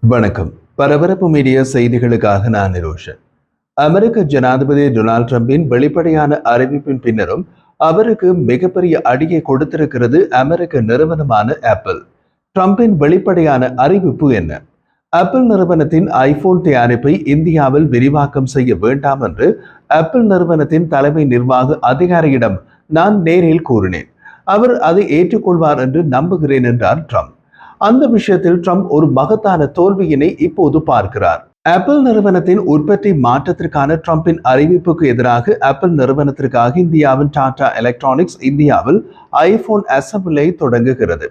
வணக்கம். பரபரப்பு மீடியா செய்திகளுக்காக நான் நிரோஷன். அமெரிக்க ஜனாதிபதி டொனால்ட் ட்ரம்பின் வெளிப்படையான அறிவிப்பின் பின்னரும் அவருக்கு மிகப்பெரிய அடியை கொடுத்திருக்கிறது அமெரிக்க நிறுவனமான ஆப்பிள். ட்ரம்பின் வெளிப்படையான அறிவிப்பு என்ன? ஆப்பிள் நிறுவனத்தின் ஐபோன் தயாரிப்பை இந்தியாவில் விரிவாக்கம் செய்ய வேண்டாம் என்று ஆப்பிள் நிறுவனத்தின் தலைமை நிர்வாக அதிகாரியிடம் நான் நேரில் கூறினேன். அவர் அதை ஏற்றுக்கொள்வார் என்று நம்புகிறேன் என்றார் ட்ரம்ப். அந்த விஷயத்தில் ட்ரம்ப் ஒரு மகத்தான தோல்வியினை இப்போது பார்க்கிறார். ஆப்பிள் நிறுவனத்தின் உற்பத்தி மாற்றத்திற்கான ட்ரம்பின் அறிவிப்புக்கு எதிராக ஆப்பிள் நிறுவனத்திற்காக இந்தியாவின் டாடா எலக்ட்ரானிக்ஸ் இந்தியாவில் ஐபோன் அசம்பிளை தொடங்குகிறது.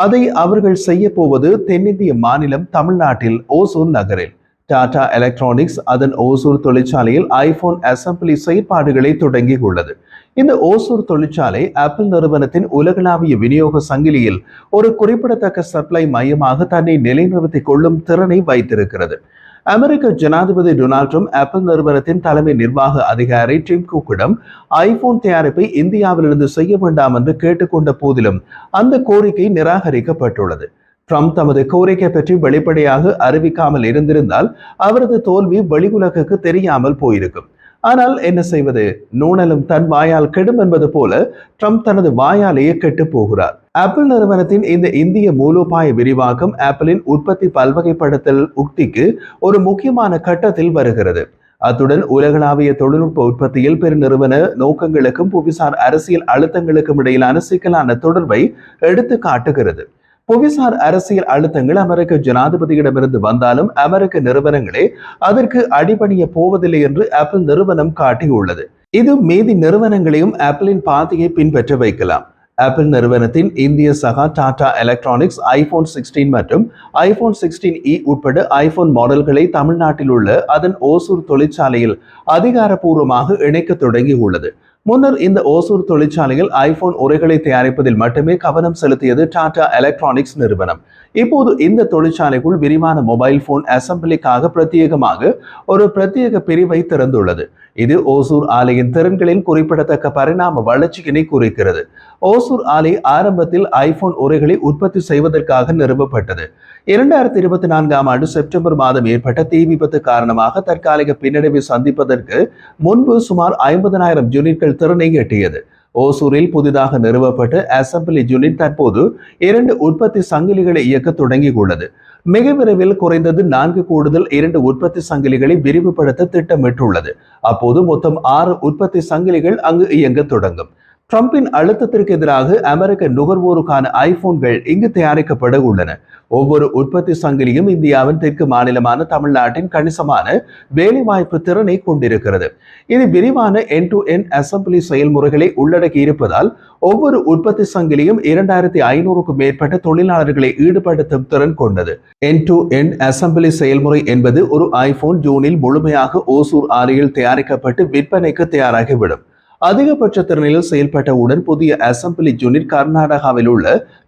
அதை அவர்கள் செய்ய போவது தென்னிந்திய மாநிலம் தமிழ்நாட்டில் ஓசூர் நகரில். டாடா எலக்ட்ரானிக்ஸ் அதன் ஓசூர் தொழிற்சாலையில் ஐபோன் அசம்பிளி செயற்பாடுகளை தொடங்கியுள்ளது. இந்த ஓசூர் தொழிற்சாலை ஆப்பிள் நிறுவனத்தின் உலகளாவிய விநியோக சங்கிலியில் ஒரு குறிப்பிடத்தக்க சப்ளை மையமாக தன்னை நிலைநிறுத்திக் கொள்ளும் திறனை வைத்திருக்கிறது. அமெரிக்க ஜனாதிபதி டொனால்ட் ட்ரம்ப் ஆப்பிள் நிறுவனத்தின் தலைமை நிர்வாக அதிகாரி டிம் குக்கிடம் ஐபோன் தயாரிப்பை இந்தியாவிலிருந்து செய்ய வேண்டாம் என்று கேட்டுக்கொண்ட போதிலும் அந்த கோரிக்கை நிராகரிக்கப்பட்டுள்ளது. ட்ரம்ப் தமது கோரிக்கை பற்றி வெளிப்படையாக அறிவிக்காமல் இருந்திருந்தால் அவரது தோல்வி வெளியுலகுக்கு தெரியாமல் போயிருக்கும். ஆனால் என்ன செய்வது? நூனலும் தன் வாயால் கெடும் என்பது போல ட்ரம்ப் தனது வாயாலேயே கெட்டு போகிறார். ஆப்பிள் நிறுவனத்தின் இந்த இந்திய மூலோபாய விரிவாக்கம் ஆப்பிளின் உற்பத்தி பல்வகைப்படுத்தல் உக்திக்கு ஒரு முக்கியமான கட்டத்தில் வருகிறது. அத்துடன் உலகளாவிய தொழில்நுட்ப உற்பத்தியில் பெருநிறுவன நோக்கங்களுக்கும் புவிசார் அரசியல் அழுத்தங்களுக்கும் இடையிலான சிக்கலான தொடர்பை எடுத்து காட்டுகிறது. புவிசார் அரசியல் அழுத்தங்கள் அமெரிக்க ஜனாதிபதியிடமிருந்து வந்தாலும் அமெரிக்க நிறுவனங்களே அதற்கு அடிபணிய போவதில்லை என்று ஆப்பிள் நிறுவனம் காட்டியுள்ளது. இது மீதி நிறுவனங்களையும் ஆப்பிளின் பாதையை பின்பற்ற வைக்கலாம். ஆப்பிள் நிறுவனத்தின் இந்திய சகா டாடா எலக்ட்ரானிக்ஸ் ஐபோன் 16 மற்றும் ஐபோன் 16E உட்பட ஐபோன் மாடல்களை தமிழ்நாட்டில் உள்ள அதன் ஓசூர் தொழிற்சாலையில் அதிகாரப்பூர்வமாக இணைக்க தொடங்கியுள்ளது. முன்னர் இந்த ஓசூர் தொழிற்சாலையில் ஐபோன் உரைகளை தயாரிப்பதில் மட்டுமே கவனம் செலுத்தியது டாடா எலக்ட்ரானிக்ஸ் நிறுவனம். இப்போது இந்த தொழிற்சாலைக்குள் விரிவான மொபைல் போன் அசம்பிளிக்காக பிரத்யேகமாக ஒரு பிரத்யேக பிரிவை திறந்துள்ளது. இது ஓசூர் ஆலையின் திறன்களின் குறிப்பிடத்தக்க பரிணாம வளர்ச்சியினை குறிக்கிறது. ஓசூர் ஆலை ஆரம்பத்தில் ஐபோன் உரைகளை உற்பத்தி செய்வதற்காக நிறுவப்பட்டது. 2024ஆம் ஆண்டு செப்டம்பர் மாதம் ஏற்பட்ட தீ விபத்து காரணமாக தற்காலிக பின்னடைவை சந்திப்பதற்கு முன்பு சுமார் 50,000 யூனிட்கள் திறனை எட்டியது. ஓசூரில் புதிதாக நிறுவப்பட்ட அசம்பிளி யூனிட் தற்போது 2 உற்பத்தி சங்கிலிகளை இயக்க தொடங்கியுள்ளது. மிக விரைவில் குறைந்தது 4 கூடுதல் 2 உற்பத்தி சங்கிலிகளை விரிவுபடுத்த திட்டமிட்டுள்ளது. அப்போது மொத்தம் 6 உற்பத்தி சங்கிலிகள் அங்கு இயங்க தொடங்கும். ட்ரம்பின் அழுத்தத்திற்கு எதிராக அமெரிக்க நுகர்வோருக்கான ஐபோன்கள் இங்கு தயாரிக்கப்பட உள்ளன. ஒவ்வொரு உற்பத்தி சங்கிலியும் இந்தியாவின் தெற்கு மாநிலமான தமிழ்நாட்டின் கணிசமான வேலைவாய்ப்பு திறனை கொண்டிருக்கிறது. இது விரிவான எண்ட் டு எண்ட் அசம்பிளி செயல்முறைகளை உள்ளடக்கி இருப்பதால் ஒவ்வொரு உற்பத்தி சங்கிலியும் 2500க்கும் மேற்பட்ட தொழிலாளர்களை ஈடுபடுத்தும் திறன் கொண்டது. எண்ட் டு எண்ட் அசம்பிளி செயல்முறை என்பது ஒரு ஐபோன் ஜூனில் முழுமையாக ஓசூர் ஆலையில் தயாரிக்கப்பட்டு விற்பனைக்கு தயாராகிவிடும். அதிகபட்ச திறனில் செயல்பட்டவுடன் புதிய அசம்பிளி யூனிட் கர்நாடகாவில் உள்ள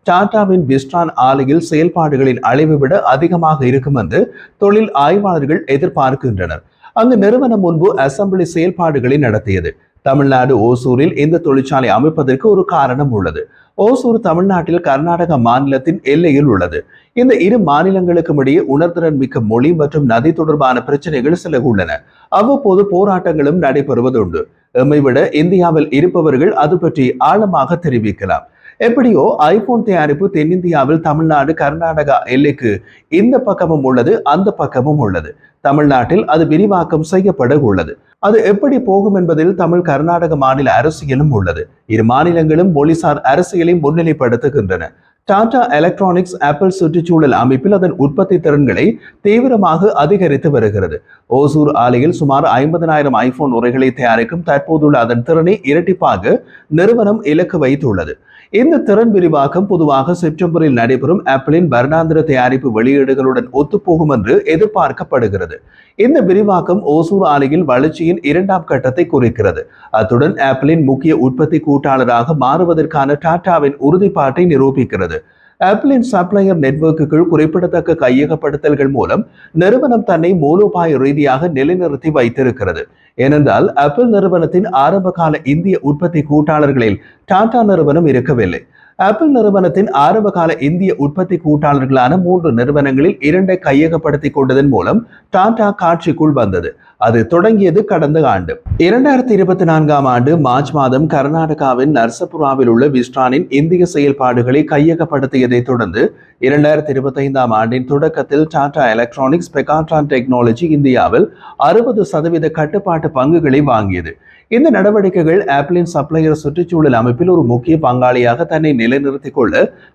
டாடாவின் விஸ்ட்ரான் ஆலையில் செயல்பாடுகளின் அளவை விட அதிகமாக இருக்கும் என்று தொழில் ஆய்வாளர்கள் எதிர்பார்க்கின்றனர். அங்கு நிறுவனம் முன்பு அசம்பிளி செயல்பாடுகளை நடத்தியது. தமிழ்நாடு ஓசூரில் இந்த தொழிற்சாலை அமைப்பதற்கு ஒரு காரணம் உள்ளது. ஓசூர் தமிழ்நாட்டில் கர்நாடக மாநிலத்தின் எல்லையில் உள்ளது. இந்த இரு மாநிலங்களுக்கும் இடையே உணர்திறன் மிக்க மொழி மற்றும் நதி தொடர்பான பிரச்சனைகள் சில உள்ளன. அவ்வப்போது போராட்டங்களும் நடைபெறுவதுண்டு. எம்மை விட இந்தியாவில் இருப்பவர்கள் அது பற்றி ஆழமாக தெரிவிக்கலாம். எப்படியோ ஐபோன் தயாரிப்பு தென்னிந்தியாவில் தமிழ்நாடு கர்நாடகா எல்லைக்கு இந்த பக்கமும் உள்ளது, அந்த பக்கமும் உள்ளது. தமிழ்நாட்டில் அது விரிவாக்கம் செய்யப்பட உள்ளது. அது எப்படி போகும் என்பதில் தமிழ் கர்நாடக மாநில அரசியலும் உள்ளது. இரு மாநிலங்களும் மொழிசார் அரசியலை முன்னிலைப்படுத்துகின்றன. டாடா எலக்ட்ரானிக்ஸ் ஆப்பிள் சுற்றுச்சூழல் அமைப்பில் அதன் உற்பத்தி திறன்களை தீவிரமாக அதிகரித்து வருகிறது. ஓசூர் ஆலையில் சுமார் 50,000 ஐபோன் உரைகளை தயாரிக்கும் தற்போதுள்ள அதன் திறனை இரட்டிப்பாக நிறுவனம் இலக்கு வைத்துள்ளது. இந்த திறன் விரிவாக்கம் பொதுவாக செப்டம்பரில் நடைபெறும் ஆப்பிளின் வருடாந்திர தயாரிப்பு வெளியீடுகளுடன் ஒத்துப்போகும் என்று எதிர்பார்க்கப்படுகிறது. இந்த விரிவாக்கம் ஓசூர் ஆலையில் வளர்ச்சியின் 2ஆம் கட்டத்தை குறிக்கிறது. அத்துடன் ஆப்பிளின் முக்கிய உற்பத்தி கூட்டாளராக மாறுவதற்கான டாடாவின் உறுதிப்பாட்டை நிரூபிக்கிறது. ஆப்பிளின் சப்ளையர் நெட்வொர்க்குகள் குறிப்பிடத்தக்க கையகப்படுத்தல்கள் மூலம் நிறுவனம் தன்னை மூலோபாய ரீதியாக நிலைநிறுத்தி வைத்திருக்கிறது. ஏனென்றால் ஆப்பிள் நிறுவனத்தின் ஆரம்ப கால இந்திய உற்பத்தி கூட்டாளர்களில் டாடா நிறுவனம் இருக்கவில்லை. ஆப்பிள் நிறுவனத்தின் ஆரம்பகால இந்திய உற்பத்தி கூட்டாளர்களான 3 நிறுவனங்களில் 2 கையகப்படுத்திக் கொண்டதன் மூலம் டாடா காட்சிக்குள் வந்தது. அது தொடங்கியது கடந்த ஆண்டு 2024ஆம் ஆண்டு மார்ச் மாதம் கர்நாடகாவின் நர்சபுராவில் உள்ள விஸ்ட்ரானின் இந்திய செயல்பாடுகளை கையகப்படுத்தியதை தொடர்ந்து 2025ஆம் ஆண்டின் தொடக்கத்தில் டாடா எலக்ட்ரானிக்ஸ் பெகாட்ரான் டெக்னாலஜி இந்தியாவில் 60% கட்டுப்பாட்டு பங்குகளை வாங்கியது. இந்த நடவடிக்கைகள் ஆப்பிளின் சப்ளையர் சுற்றுச்சூழல் அமைப்பில் ஒரு முக்கிய பங்காளியாக தன்னை நிலைநிறுத்திக் கொள்ள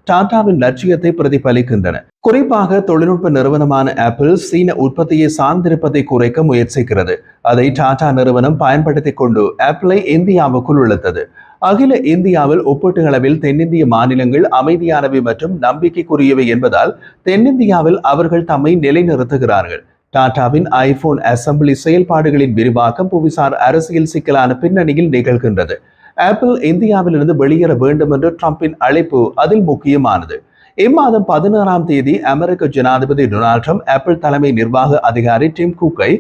டாடாவின் லட்சியத்தை பிரதிபலிக்கின்றன. குறிப்பாக தொழில்நுட்ப நிறுவனமான ஆப்பிள் சீன உற்பத்தியை சார்ந்திருப்பதை குறைக்க முயற்சிக்கிறது. அதை டாடா நிறுவனம் பயன்படுத்திக் கொண்டு ஆப்பிளை இந்தியாவுக்குள் இழுத்தது. அகில இந்தியாவில் ஒப்பீட்டளவில் தென்னிந்திய மாநிலங்கள் அமைதியானவை மற்றும் நம்பிக்கைக்குரியவை என்பதால் தென்னிந்தியாவில் அவர்கள் தம்மை நிலைநிறுத்துகிறார்கள். டாடாவின் ஐபோன் அசம்பிளி செயல்பாடுகளின் விரிவாக்கம் புவிசார் அரசியல் சிக்கலான பின்னணியில் நிகழ்கின்றது. ஆப்பிள் இந்தியாவிலிருந்து வெளியேற வேண்டும் என்ற ட்ரம்பின் அழைப்பு அதில் முக்கியமானது. இம்மாதம் 16ஆம் தேதி அமெரிக்க ஜனாதிபதி டொனால்ட் ட்ரம்ப் ஆப்பிள் தலைமை நிர்வாக அதிகாரி டிம் குக்கை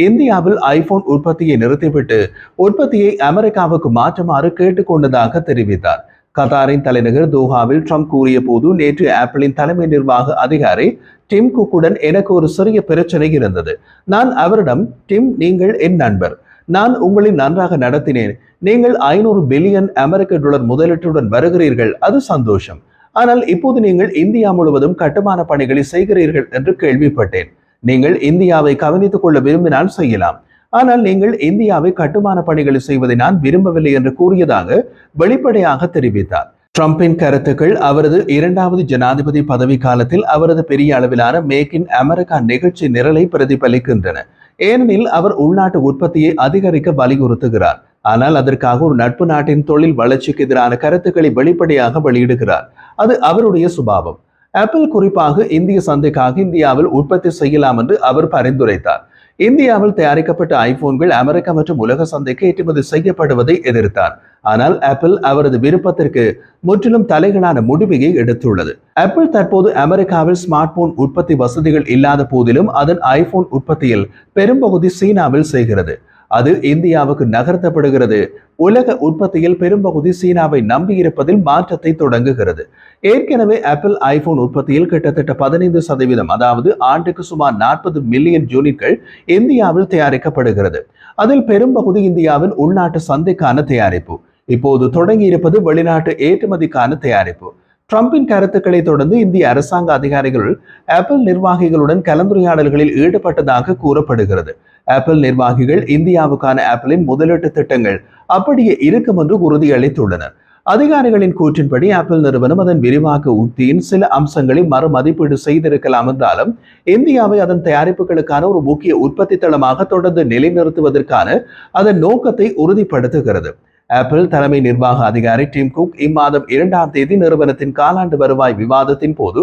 இந்தியாவில் ஐபோன் உற்பத்தியை நிறுத்திவிட்டு உற்பத்தியை அமெரிக்காவுக்கு மாற்றுமாறு கேட்டுக்கொண்டதாக தெரிவித்தார். கத்தாரின் தலைநகர் தோஹாவில் ட்ரம்ப் கூறிய போது, நேற்று ஆப்பிளின் தலைமை நிர்வாக அதிகாரி டிம் குக்குடன் எனக்கு ஒரு சிறிய பிரச்சனை இருந்தது. நான் அவரிடம், டிம், நீங்கள் என் நண்பர், நான் உங்களை நன்றாக நடத்தினேன், நீங்கள் 500 பில்லியன் அமெரிக்க டாலர் முதலீட்டுடன் வருகிறீர்கள், அது சந்தோஷம். ஆனால் இப்போது நீங்கள் இந்தியா முழுவதும் கட்டுமான பணிகளை செய்கிறீர்கள் என்று கேள்விப்பட்டேன். நீங்கள் இந்தியாவை கவனித்துக் கொள்ள விரும்பினால் செய்யலாம், ஆனால் நீங்கள் இந்தியாவை கட்டுமான பணிகளை செய்வதை நான் விரும்பவில்லை என்று கூறியதாக வெளிப்படையாக தெரிவித்தார். ட்ரம்பின் கருத்துக்கள் அவரது 2வது ஜனாதிபதி பதவி காலத்தில் அவரது பெரிய அளவிலான மேக் இன் அமெரிக்கா நிகழ்ச்சி நிரலை பிரதிபலிக்கின்றன. ஏனெனில் அவர் உள்நாட்டு உற்பத்தியை அதிகரிக்க வலியுறுத்துகிறார். ஆனால் அதற்காக ஒரு நட்பு நாட்டின் தொழில் வளர்ச்சிக்கு எதிரான கருத்துக்களை வெளிப்படையாக வெளியிடுகிறார். அது அவருடைய சுபாவம். ஆப்பிள் குறிப்பாக இந்திய சந்தைக்காக இந்தியாவில் உற்பத்தி செய்யலாம் என்று அவர் பரிந்துரைத்தார். இந்தியாவில் தயாரிக்கப்பட்ட ஐபோன்கள் அமெரிக்கா மற்றும் உலக சந்தைக்கு ஏற்றுமதி செய்யப்படுவதை எதிர்த்தார். ஆனால் ஆப்பிள் அவரது விருப்பத்திற்கு முற்றிலும் தலைகளான முடிவையை எடுத்துள்ளது. ஆப்பிள் தற்போது அமெரிக்காவில் ஸ்மார்ட் போன் உற்பத்தி வசதிகள் இல்லாத போதிலும் அதன் ஐபோன் உற்பத்தியில் பெரும்பகுதி சீனாவில் செய்கிறது. அது இந்தியாவுக்கு நகர்த்தப்படுகிறது. உலக உற்பத்தியில் பெரும்பகுதி சீனாவை நம்பியிருப்பதில் மாற்றத்தை தொடங்குகிறது. ஏற்கனவே ஆப்பிள் ஐபோன் உற்பத்தியில் கிட்டத்தட்ட 15%, அதாவது ஆண்டுக்கு சுமார் 40 மில்லியன் யூனிட்கள் இந்தியாவில் தயாரிக்கப்படுகிறது. அதில் பெரும்பகுதி இந்தியாவின் உள்நாட்டு சந்தைக்கான தயாரிப்பு. இப்போது தொடங்கி இருப்பது வெளிநாட்டு ஏற்றுமதிக்கான தயாரிப்பு. ட்ரம்பின் கருத்துக்களை தொடர்ந்து இந்திய அரசாங்க அதிகாரிகள் ஆப்பிள் நிர்வாகிகளுடன் கலந்துரையாடல்களில் ஈடுபட்டதாக கூறப்படுகிறது. ஆப்பிள் நிர்வாகிகள் இந்தியாவுக்கான ஆப்பிளின் முதலீட்டு திட்டங்கள் அப்படியே இருக்கும் என்று உறுதியளித்துள்ளனர். அதிகாரிகளின் கூற்றின்படி ஆப்பிள் நிறுவனம் அதன் விரிவாக்க உத்தியின் சில அம்சங்களை மறுமதிப்பீடு செய்திருக்கலாம் என்றாலும் இந்தியாவை அதன் தயாரிப்புகளுக்கான ஒரு முக்கிய உற்பத்தி தளமாக தொடர்ந்து நிலைநிறுத்துவதற்கான அதன் நோக்கத்தை உறுதிப்படுத்துகிறது. ஆப்பிள் தலைமை நிர்வாக அதிகாரி டிம் குக் இம்மாதம் 2ஆம் தேதி நிறுவனத்தின் காலாண்டு வருவாய் விவாதத்தின் போது,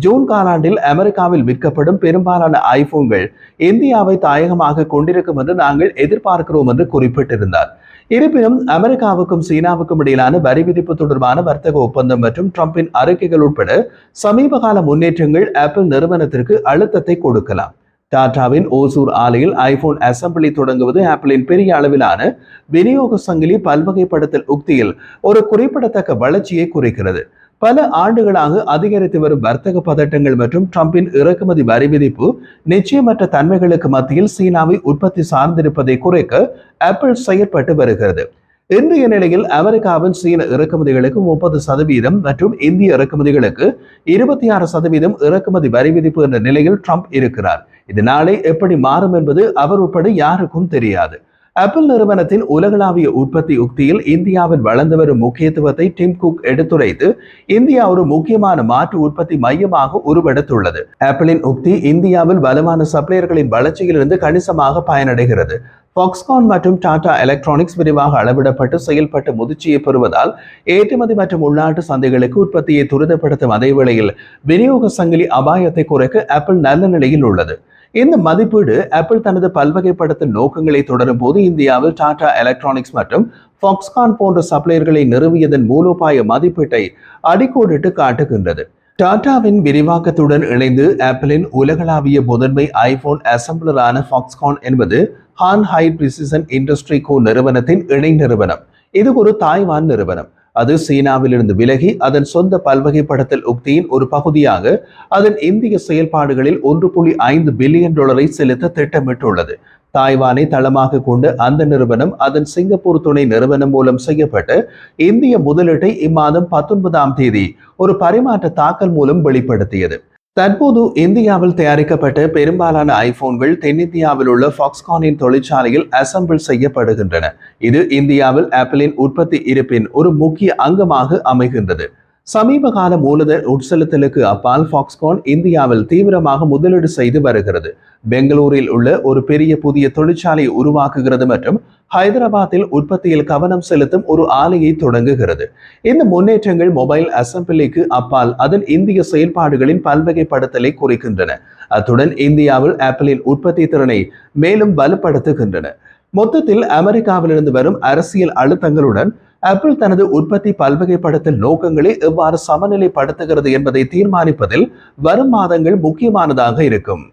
ஜூன் காலாண்டில் அமெரிக்காவில் விற்கப்படும் பெரும்பாலான ஐபோன்கள் இந்தியாவை தாயகமாக கொண்டிருக்கும் என்று நாங்கள் எதிர்பார்க்கிறோம் என்று குறிப்பிட்டிருந்தார். இருப்பினும் அமெரிக்காவுக்கும் சீனாவுக்கும் இடையிலான வரி விதிப்பு தொடர்பான வர்த்தக ஒப்பந்தம் மற்றும் ட்ரம்பின் அறிக்கைகள் உட்பட சமீபகால முன்னேற்றங்கள் ஆப்பிள் நிறுவனத்திற்கு அழுத்தத்தை கொடுக்கலாம். டாடாவின் ஓசூர் ஆலையில் ஐபோன் அசம்பிளி தொடங்குவது ஆப்பிளின் பெரிய அளவிலான விநியோக சங்கிலி பல்வகைப்படுத்தல் உக்தியில் ஒரு குறிப்பிடத்தக்க வளர்ச்சியை குறிக்கிறது. பல ஆண்டுகளாக அதிகரித்து வரும் வர்த்தக பதட்டங்கள் மற்றும் ட்ரம்பின் இறக்குமதி வரி விதிப்பு நிச்சயமற்ற தன்மைகளுக்கு மத்தியில் சீனாவை உற்பத்தி சார்ந்திருப்பதை குறைக்க ஆப்பிள் செயற்பட்டு வருகிறது. இன்றைய நிலையில் அமெரிக்காவின் சீன இறக்குமதிகளுக்கு 30% மற்றும் இந்திய இறக்குமதிகளுக்கு 26% இறக்குமதி வரி விதிப்பு என்ற நிலையில் ட்ரம்ப் இருக்கிறார். இது நாளை எப்படி மாறும் என்பது அவர் உட்பட யாருக்கும் தெரியாது. ஆப்பிள் நிறுவனத்தின் உலகளாவிய உற்பத்தி உக்தியில் இந்தியாவில் வளர்ந்து வரும் முக்கியத்துவத்தை டிம் குக் எடுத்துரைத்து, இந்தியா ஒரு முக்கியமான மாற்று உற்பத்தி மையமாக உருவெடுத்துள்ளது. ஆப்பிளின் உக்தி இந்தியாவில் வலுவான சப்ளையர்களின் வளர்ச்சியிலிருந்து கணிசமாக பயனடைகிறது. ஃபாக்ஸ்கான் மற்றும் டாடா எலக்ட்ரானிக்ஸ் விரிவாக அளவிடப்பட்டு செயல்பட்டு முதிர்ச்சியை பெறுவதால் ஏற்றுமதி மற்றும் உள்நாட்டு சந்தைகளுக்கு உற்பத்தியை துரிதப்படுத்தும் அதே வேளையில் விநியோக சங்கிலி அபாயத்தை குறைக்க ஆப்பிள் நல்ல நிலையில் உள்ளது. இந்த மதிப்பீடு ஆப்பிள் தனது பல்வகைப்படுத்தல் நோக்கங்களை தொடரும் போது இந்தியாவில் டாடா எலக்ட்ரானிக்ஸ் மற்றும் ஃபாக்ஸ்கான் போன்ற சப்ளையர்களை நிறுவியதன் மூலோபாய மதிப்பீட்டை அடிக்கோடிட்டு காட்டுகின்றது. டாடாவின் விரிவாக்கத்துடன் இணைந்து ஆப்பிளின் உலகளாவிய முதன்மை ஐபோன் அசம்பிளரான ஃபாக்ஸ்கான் என்பது ஹான் ஹை பிரிசிஷன் இண்டஸ்ட்ரி கோ நிறுவனத்தின் இணை நிறுவனம். இது ஒரு தாய்வான் நிறுவனம். அது சீனாவிலிருந்து விலகி அதன் சொந்த பல்வகைப்படுத்தல் உக்தியின் ஒரு பகுதியாக அதன் இந்திய செயல்பாடுகளில் $1.5 பில்லியன் செலுத்த திட்டமிட்டுள்ளது. தாய்வானை தளமாக கொண்டு அந்த நிறுவனம் அதன் சிங்கப்பூர் துணை நிறுவனம் மூலம் செய்யப்பட்ட இந்திய முதலீட்டை இம்மாதம் 19ஆம் தேதி ஒரு பரிமாற்ற தாக்கல் மூலம் வெளிப்படுத்தியது. தற்போது இந்தியாவில் தயாரிக்கப்பட்ட பெரும்பாலான ஐபோன்கள் தென்னிந்தியாவில் உள்ள ஃபாக்ஸ்கானின் தொழிற்சாலையில் அசம்பிள் செய்யப்படுகின்றன. இது இந்தியாவில் ஆப்பிளின் உற்பத்தி இருப்பின் ஒரு முக்கிய அங்கமாக அமைகின்றது. சமீப கால மூலதன உட்செலுத்தலுக்கு அப்பால் ஃபாக்ஸ்கான் இந்தியாவில் தீவிரமாக முதலீடு செய்து வருகிறது. பெங்களூரில் உள்ள ஒரு பெரிய புதிய தொழிற்சாலையை உருவாக்குகிறது மற்றும் ஹைதராபாத்தில் உற்பத்தியில் கவனம் செலுத்தும் ஒரு ஆலையை தொடங்குகிறது. இந்த முன்னேற்றங்கள் மொபைல் அசம்பிளிக்கு அப்பால் அதன் இந்திய செயல்பாடுகளின் பல்வகைப்படுத்தலை குறிக்கின்றன. அத்துடன் இந்தியாவில் ஆப்பிளின் உற்பத்தி திறனை மேலும் பலப்படுத்துகின்றன. மொத்தத்தில் அமெரிக்காவிலிருந்து வரும் அரசியல் அழுத்தங்களுடன் ஆப்பிள் தனது உற்பத்தி பல்வகைப்படுத்தல் நோக்கங்களை எவ்வாறு சமநிலைப்படுத்துகிறது என்பதை தீர்மானிப்பதில் வரும் மாதங்கள் முக்கியமானதாக இருக்கும்.